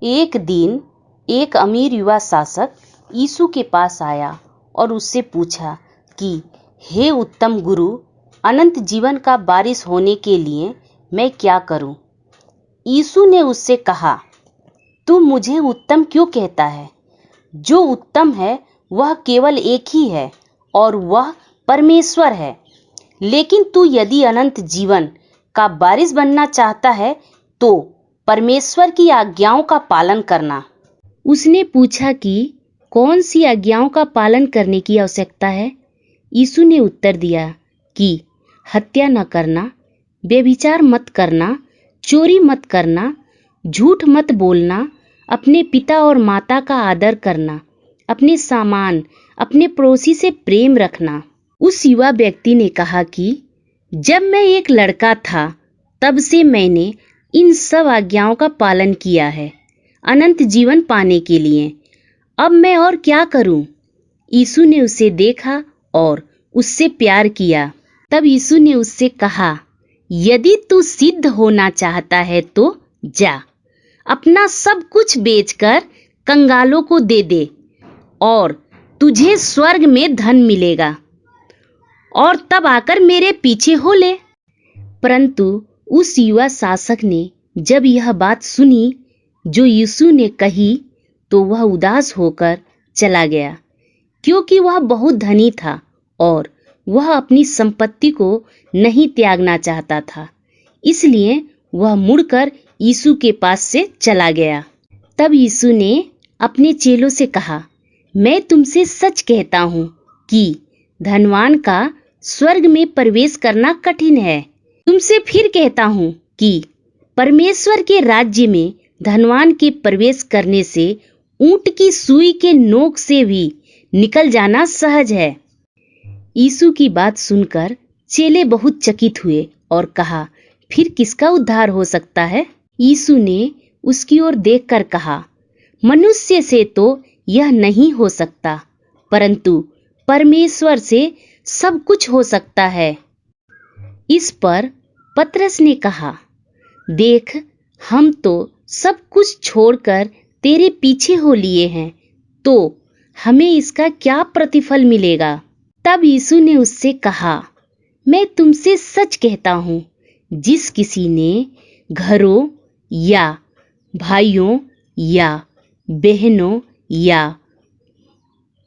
एक दिन एक अमीर युवा शासक यीशु के पास आया और उससे पूछा कि हे उत्तम गुरु, अनंत जीवन का वारिस होने के लिए मैं क्या करूं? यीशु ने उससे कहा, तू मुझे उत्तम क्यों कहता है? जो उत्तम है वह केवल एक ही है और वह परमेश्वर है। लेकिन तू यदि अनंत जीवन का वारिस बनना चाहता है तो परमेश्वर की आज्ञाओं का पालन करना। उसने पूछा कि कौन सी आज्ञाओं का पालन करने की आवश्यकता है? यीशु ने उत्तर दिया कि हत्या न करना, व्यभिचार मत करना, चोरी मत करना, झूठ मत बोलना, अपने पिता और माता का आदर करना, अपने सामान, अपने पड़ोसी से प्रेम रखना। उस युवा व्यक्ति ने कहा कि जब मैं एक लड़का था तब से मैंने इन सब आज्ञाओं का पालन किया है अनंत जीवन पाने के लिए। अब मैं और क्या करूं? यीशु ने उसे देखा और उससे प्यार किया। तब यीशु ने उससे कहा, यदि तू सिद्ध होना चाहता है तो जा, अपना सब कुछ बेचकर कंगालों को दे दे और तुझे स्वर्ग में धन मिलेगा, और तब आकर मेरे पीछे हो ले। परंतु उस युवा शासक ने जब यह बात सुनी जो यीशु ने कही तो वह उदास होकर चला गया, क्योंकि वह बहुत धनी था और वह अपनी संपत्ति को नहीं त्यागना चाहता था। इसलिए वह मुड़कर यीशु के पास से चला गया। तब यीशु ने अपने चेलों से कहा, मैं तुमसे सच कहता हूँ कि धनवान का स्वर्ग में प्रवेश करना कठिन है। तुमसे फिर कहता हूँ कि परमेश्वर के राज्य में धनवान के प्रवेश करने से ऊंट की सुई के नोक से भी निकल जाना सहज है। यीशु की बात सुनकर चेले बहुत चकित हुए और कहा, फिर किसका उद्धार हो सकता है? यीशु ने उसकी ओर देखकर कहा, मनुष्य से तो यह नहीं हो सकता, परंतु परमेश्वर से सब कुछ हो सकता है। इस पर पतरस ने कहा, देख, हम तो सब कुछ छोड़कर तेरे पीछे हो लिए हैं, तो हमें इसका क्या प्रतिफल मिलेगा? तब यीशु ने उससे कहा, मैं तुमसे सच कहता हूँ, जिस किसी ने घरों या भाइयों या बहनों या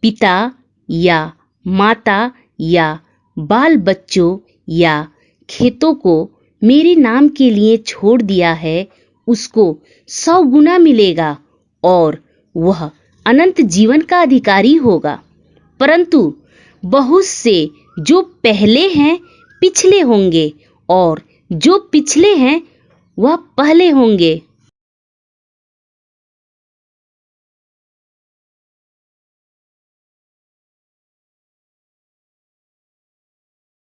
पिता या माता या बाल बच्चों या खेतों को मेरे नाम के लिए छोड़ दिया है, उसको 100 गुना मिलेगा और वह अनंत जीवन का अधिकारी होगा। परंतु बहुत से जो पहले हैं पिछले होंगे और जो पिछले हैं वह पहले होंगे।